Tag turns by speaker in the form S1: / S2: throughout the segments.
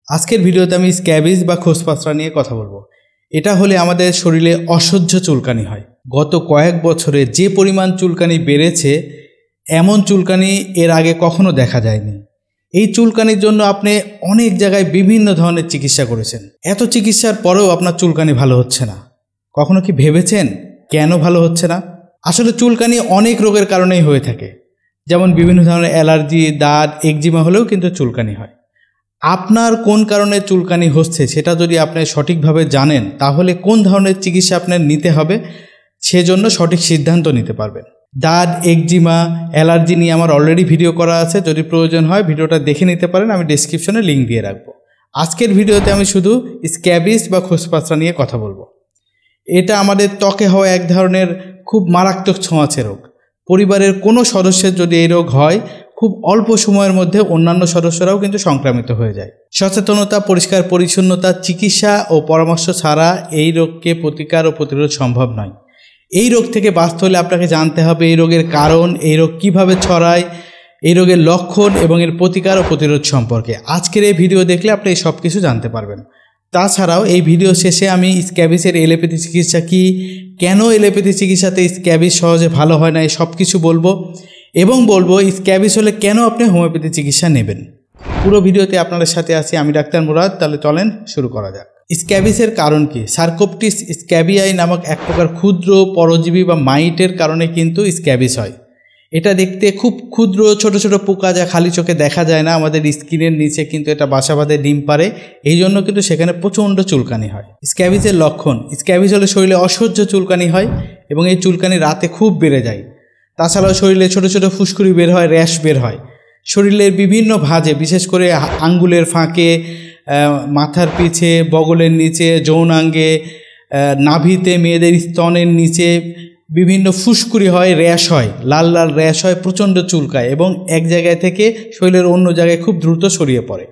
S1: আজকের ভিডিওতে আমি স্ক্যাবিজ বা খোসপাসরা নিয়ে কথা বলবো। এটা হলে আমাদের শরীরে অসহ্য চুলকানি হয়। গত কয়েক বছরে যে পরিমাণ চুলকানি বেড়েছে, এমন চুলকানি এর আগে কখনো দেখা যায়নি। এই চুলকানির জন্য আপনি অনেক জায়গায় বিভিন্ন ধরনের চিকিৎসা করেছেন, এত চিকিৎসার পরেও আপনার চুলকানি ভালো হচ্ছে না। কখনো কি ভেবেছেন কেন ভালো হচ্ছে না? আসলে চুলকানি অনেক রোগের কারণেই হয়ে থাকে, যেমন বিভিন্ন ধরনের অ্যালার্জি, দাঁত, একজিমা হলেও কিন্তু চুলকানি হয়। আপনার কোন কারণে চুলকানি হচ্ছে সেটা যদি আপনি সঠিকভাবে জানেন, তাহলে কোন ধরনের চিকিৎসা আপনার নিতে হবে সেজন্য সঠিক সিদ্ধান্ত নিতে পারবেন। দাঁত, একজিমা, অ্যালার্জি নিয়ে আমার অলরেডি ভিডিও করা আছে, যদি প্রয়োজন হয় ভিডিওটা দেখে নিতে পারেন, আমি ডেসক্রিপশনে লিঙ্ক দিয়ে রাখবো। আজকের ভিডিওতে আমি শুধু স্ক্যাবিজ বা খোসপাসরা নিয়ে কথা বলবো। এটা আমাদের ত্বকে হওয়া এক ধরনের খুব মারাত্মক ছোঁয়াচে রোগ। পরিবারের কোনো সদস্যের যদি এই রোগ হয়, খুব অল্প সময়ের মধ্যে অন্যান্য সদস্যরাও কিন্তু সংক্রামিত হয়ে যায়। সচেতনতা, পরিষ্কার পরিচ্ছন্নতা, চিকিৎসা ও পরামর্শ ছাড়া এই রোগকে প্রতিকার ও প্রতিরোধ সম্ভব নয়। এই রোগ থেকে বাঁচতে হলে আপনাকে জানতে হবে এই রোগের কারণ, এই রোগ কিভাবে ছড়ায়, এই রোগের লক্ষণ এবং এর প্রতিকার ও প্রতিরোধ সম্পর্কে আজকের এই ভিডিও দেখলে আপনি এই সব কিছু জানতে পারবেন। তাছাড়াও এই ভিডিও শেষে আমি স্ক্যাবিজের এলোপ্যাথি চিকিৎসা কী, কেন এলোপ্যাথি চিকিৎসাতে স্ক্যাবিজ সহজে ভালো হয় না, এই সব কিছু বলবো এবং বলবো স্ক্যাবিজ হলে কেন আপনি হোমিওপ্যাথি চিকিৎসা নেবেন। পুরো ভিডিওতে আপনাদের সাথে আছি আমি ডাক্তার মুরাদ। তাহলে চলেন শুরু করা যাক। স্ক্যাবিজের কারণ কি? সার্কোপটিস স্ক্যাবিয়াই নামক এক প্রকার ক্ষুদ্র পরজীবী বা মাইটের কারণে কিন্তু স্ক্যাবিজ হয়। এটা দেখতে খুব ক্ষুদ্র ছোট ছোট পোকা, যা খালি চোখে দেখা যায় না। আমাদের স্কিনের নিচে কিন্তু এটা বাসা বাঁধে, ডিম পারে, এই জন্য কিন্তু সেখানে প্রচণ্ড চুলকানি হয়। স্ক্যাবিজের লক্ষণ: স্ক্যাবিজ হলে শরীরে অসহ্য চুলকানি হয় এবং এই চুলকানি রাতে খুব বেড়ে যায়। তাছাড়াও শরীরে ছোট ছোট ফুসকুড়ি বের হয়, র্যাশ বের হয়। শরীরের বিভিন্ন ভাঁজে, বিশেষ করে আঙ্গুলের ফাঁকে, মাথার পিছে, বগলের নিচে, যৌনাঙ্গে, নাভিতে, মেয়েদের স্তনের নিচে বিভিন্ন ফুসকুড়ি হয়, র্যাশ হয়, লাল লাল র্যাশ হয়, প্রচণ্ড চুলকায় এবং এক জায়গায় থেকে শরীরের অন্য জায়গায় খুব দ্রুত ছড়িয়ে পড়ে।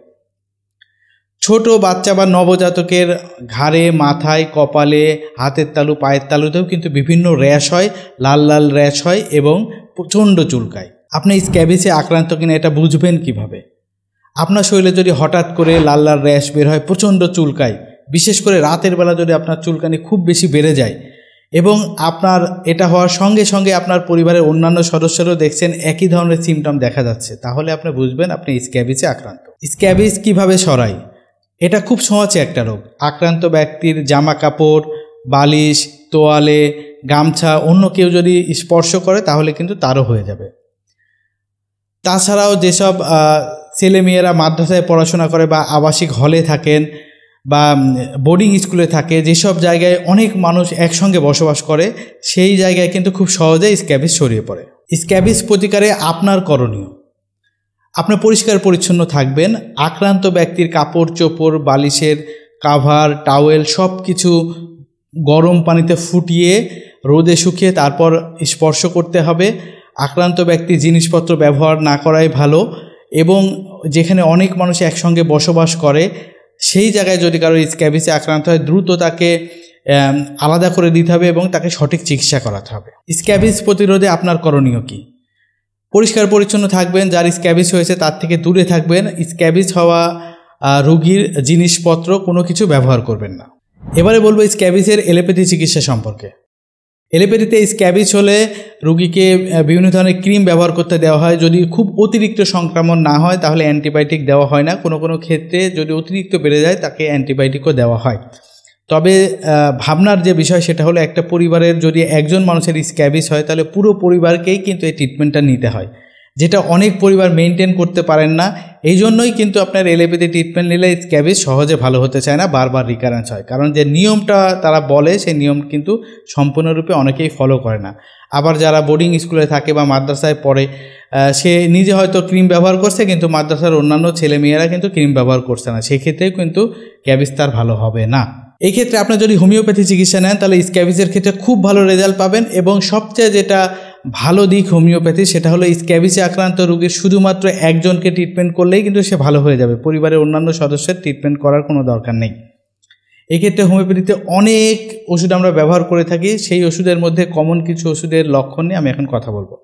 S1: ছোট বাচ্চা বা নবজাতকের ঘাড়ে, মাথায়, কপালে, হাতের তালু, পায়ের তালুতেও কিন্তু বিভিন্ন র্যাশ হয়, লাল লাল র্যাশ হয় এবং প্রচণ্ড চুলকায়। আপনি স্ক্যাবিজে আক্রান্ত কিনা এটা বুঝবেন কিভাবে? আপনার শরীরে যদি হঠাৎ করে লাল লাল র্যাশ বের হয়, প্রচণ্ড চুলকায়, বিশেষ করে রাতের বেলা যদি আপনার চুলকানি খুব বেশি বেড়ে যায় এবং আপনার এটা হওয়ার সঙ্গে সঙ্গে আপনার পরিবারের অন্যান্য সদস্যরাও দেখছেন একই ধরনের সিমটম দেখা যাচ্ছে, তাহলে আপনি বুঝবেন আপনি স্ক্যাবিজে আক্রান্ত। স্ক্যাবিজ কিভাবে ছড়ায়? এটা খুব ছোঁয়াচে একটা রোগ। আক্রান্ত ব্যক্তির জামা কাপড়, বালিশ, তোয়ালে, গামছা অন্য কেউ যদি স্পর্শ করে তাহলে কিন্তু তারও হয়ে যাবে। তাছাড়াও যেসব ছেলেমেয়েরা মাদ্রাসায় পড়াশোনা করে বা আবাসিক হলে থাকেন বা বোর্ডিং স্কুলে থাকে, যেসব জায়গায় অনেক মানুষ একসঙ্গে বসবাস করে, সেই জায়গায় কিন্তু খুব সহজেই স্ক্যাবিজ ছড়িয়ে পড়ে। স্ক্যাবিজ প্রতিকারে আপনার করণীয়: আপনি পরিষ্কার পরিচ্ছন্ন থাকবেন। আক্রান্ত ব্যক্তির কাপড় চোপড়, বালিশের কাভার, টাওয়েল সব কিছু গরম পানিতে ফুটিয়ে রোদে শুকিয়ে তারপর স্পর্শ করতে হবে। আক্রান্ত ব্যক্তির জিনিসপত্র ব্যবহার না করাই ভালো এবং যেখানে অনেক মানুষ একসঙ্গে বসবাস করে সেই জায়গায় যদি কারো স্ক্যাবিজে আক্রান্ত হয়, দ্রুত তাকে আলাদা করে দিতে হবে এবং তাকে সঠিক চিকিৎসা করাতে হবে। স্ক্যাবিজ প্রতিরোধে আপনার করণীয় কী? পরিষ্কার পরিচ্ছন্ন থাকবেন, যার স্ক্যাবিজ হয়েছে তার থেকে দূরে থাকবেন। স্ক্যাবিজ হওয়া রোগীর জিনিসপত্র কোনো কিছু ব্যবহার করবেন না। এবারে বলবো স্ক্যাবিজের এলোপ্যাথি চিকিৎসা সম্পর্কে। এলোপ্যাথিতে স্ক্যাবিজ হলে রোগীকে বিভিন্ন ধরনের ক্রিম ব্যবহার করতে দেওয়া হয়। যদি খুব অতিরিক্ত সংক্রমণ না হয় তাহলে অ্যান্টিবায়োটিক দেওয়া হয় না। কোনো কোনো ক্ষেত্রে যদি অতিরিক্ত বেড়ে যায় তাকে অ্যান্টিবায়োটিকও দেওয়া হয়। তবে ভাবনার যে বিষয় সেটা হলো, একটা পরিবারের যদি একজন মানুষের স্ক্যাবিজ হয় তাহলে পুরো পরিবারকেই কিন্তু এই ট্রিটমেন্টটা নিতে হয়, যেটা অনেক পরিবার মেনটেন করতে পারেন না। এই জন্যই কিন্তু আপনার এলোপ্যাথি ট্রিটমেন্ট নিলে স্ক্যাবিজ সহজে ভালো হতে চায় না, বারবার রিকারেন্স হয়। কারণ যে নিয়মটা তারা বলে সেই নিয়ম কিন্তু সম্পূর্ণরূপে অনেকেই ফলো করে না। আবার যারা বোর্ডিং স্কুলে থাকে বা মাদ্রাসায় পড়ে, সে নিজে হয়তো ক্রিম ব্যবহার করছে কিন্তু মাদ্রাসার অন্যান্য ছেলেমেয়েরা কিন্তু ক্রিম ব্যবহার করছে না, সেক্ষেত্রেও কিন্তু স্ক্যাবিজ তার ভালো হবে না। এই ক্ষেত্রে আপনার যদি হোমিওপ্যাথি চিকিৎসা নেন তাহলে স্ক্যাবিজের ক্ষেত্রে খুব ভালো রেজাল্ট পাবেন এবং সবচেয়ে যেটা ভালো দিক হোমিওপ্যাথি সেটা হলো স্ক্যাবিজে আক্রান্ত রোগীর শুধুমাত্র একজনকে ট্রিটমেন্ট করলেই কিন্তু সে ভালো হয়ে যাবে, পরিবারের অন্যান্য সদস্যের ট্রিটমেন্ট করার কোনো দরকার নেই। এক্ষেত্রে হোমিওপ্যাথিতে অনেক ওষুধ আমরা ব্যবহার করে থাকি, সেই ওষুধের মধ্যে কমন কিছু ওষুধের লক্ষণ নিয়ে আমি এখন কথা বলবো।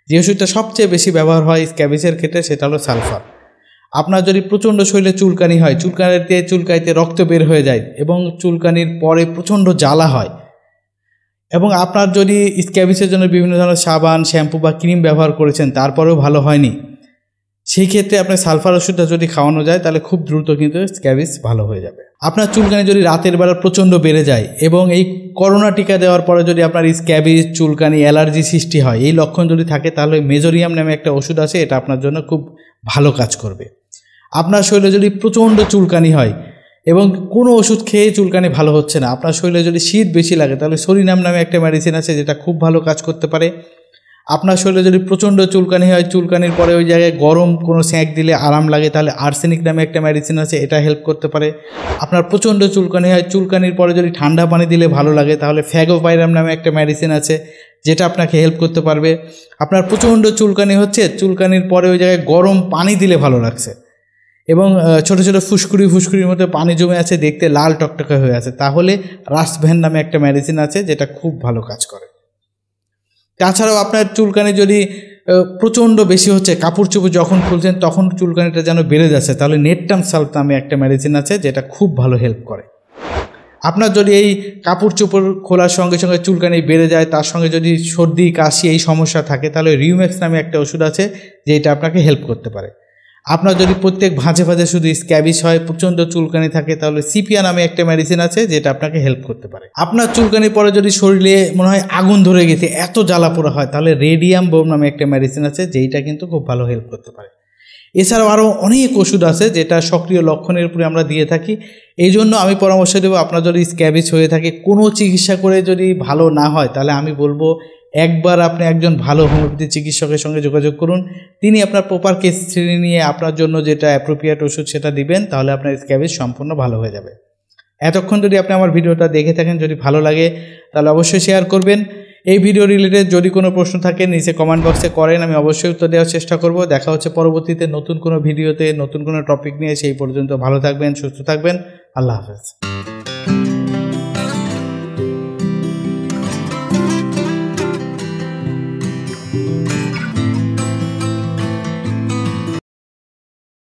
S1: যে ওষুধটা সবচেয়ে বেশি ব্যবহার হয় স্ক্যাবিজের ক্ষেত্রে সেটা হলো সালফার। আপনার যদি প্রচণ্ড শরীরে চুলকানি হয়, চুলকানিতে রক্ত বের হয়ে যায় এবং চুলকানির পরে প্রচণ্ড জ্বালা হয়, এবং আপনার যদি স্ক্যাবিসের জন্য বিভিন্ন ধরনের সাবান, শ্যাম্পু বা ক্রিম ব্যবহার করেছেন তারপরেও ভালো হয়নি, সেই ক্ষেত্রে আপনার সালফার ওষুধটা যদি খাওয়ানো যায় তাহলে খুব দ্রুত কিন্তু স্ক্যাবিস ভালো হয়ে যাবে। আপনার চুলকানি যদি রাতের বেলা প্রচণ্ড বেড়ে যায় এবং এই করোনা টিকা দেওয়ার পরে যদি আপনার স্ক্যাবিস, চুলকানি, অ্যালার্জি সৃষ্টি হয়, এই লক্ষণ যদি থাকে তাহলে মেজোরিয়াম নামে একটা ওষুধ আছে, এটা আপনার জন্য খুব ভালো কাজ করবে। আপনার শরীরে যদি প্রচণ্ড চুলকানি হয় এবং কোনো ওষুধ খেয়ে চুলকানি ভালো হচ্ছে না, আপনার শরীরে যদি শীত বেশি লাগে তাহলে সরিনাম নামে একটা মেডিসিন আছে যেটা খুব ভালো কাজ করতে পারে। আপনার শরীরে যদি প্রচণ্ড চুলকানি হয়, চুলকানির পরে ওই জায়গায় গরম কোনো স্যাঁক দিলে আরাম লাগে, তাহলে আর্সেনিক নামে একটা মেডিসিন আছে, এটা হেল্প করতে পারে। আপনার প্রচণ্ড চুলকানি হয়, চুলকানির পরে যদি ঠান্ডা পানি দিলে ভালো লাগে, তাহলে ফ্যাগোপাইরাম নামে একটা মেডিসিন আছে যেটা আপনাকে হেল্প করতে পারবে। আপনার প্রচণ্ড চুলকানি হচ্ছে, চুলকানির পরে ওই জায়গায় গরম পানি দিলে ভালো লাগছে এবং ছোটো ছোটো ফুসকুড়ির মধ্যে পানি জমে আছে, দেখতে লাল টকটকে হয়ে আছে, তাহলে রাসভ্যান নামে একটা মেডিসিন আছে যেটা খুব ভালো কাজ করে। তাছাড়াও আপনার চুলকানি যদি প্রচণ্ড বেশি হচ্ছে, কাপড় চোপড় যখন খুলছেন তখন চুলকানিটা যেন বেড়ে যাচ্ছে, তাহলে নেটটাম সাল্ট নামে একটা মেডিসিন আছে যেটা খুব ভালো হেল্প করে। আপনার যদি এই কাপড় চোপড় খোলার সঙ্গে সঙ্গে চুলকানি বেড়ে যায়, তার সঙ্গে যদি সর্দি, কাশি এই সমস্যা থাকে, তাহলে রিউম্যাক্স নামে একটা ওষুধ আছে যেটা আপনাকে হেল্প করতে পারে। আপনার যদি প্রত্যেক ভাঁজে ভাঁজে শুধু স্ক্যাবিস হয়, প্রচণ্ড চুলকানি থাকে, তাহলে সিপিয়া নামে একটা মেডিসিন আছে যেটা আপনাকে হেল্প করতে পারে। আপনার চুলকানির পরে যদি শরীরে মনে হয় আগুন ধরে গেছে, এত জ্বালা পোড়া হয়, তাহলে রেডিয়াম বোম নামে একটা মেডিসিন আছে যেটা কিন্তু খুব ভালো হেল্প করতে পারে। এছাড়াও আরও অনেক ওষুধ আছে যেটা সক্রিয় লক্ষণের উপরে আমরা দিয়ে থাকি। এই জন্য আমি পরামর্শ দেবো, আপনার যদি স্ক্যাবিস হয়ে থাকে, কোনো চিকিৎসা করে যদি ভালো না হয়, তাহলে আমি বলবো একবার আপনি একজন ভালো হোমিওপ্যাথি চিকিৎসকের সঙ্গে যোগাযোগ করুন। তিনি আপনার প্রপার কেস হিস্ট্রি নিয়ে আপনার জন্য যেটা অ্যাপ্রোপ্রিয়েট ওষুধ সেটা দিবেন, তাহলে আপনার স্ক্যাবিস সম্পূর্ণ ভালো হয়ে যাবে। এতক্ষণ যদি আপনি আমার ভিডিওটা দেখে থাকেন, যদি ভালো লাগে তাহলে অবশ্যই শেয়ার করবেন। এই ভিডিও রিলেটেড যদি কোনো প্রশ্ন থাকে নিচে কমেন্ট বক্সে করেন, আমি অবশ্যই উত্তর দেওয়ার চেষ্টা করব। দেখা হচ্ছে পরবর্তীতে নতুন কোনো ভিডিওতে, নতুন কোনো টপিক নিয়ে। সেই পর্যন্ত ভালো থাকবেন, সুস্থ থাকবেন। আল্লাহ হাফেজ।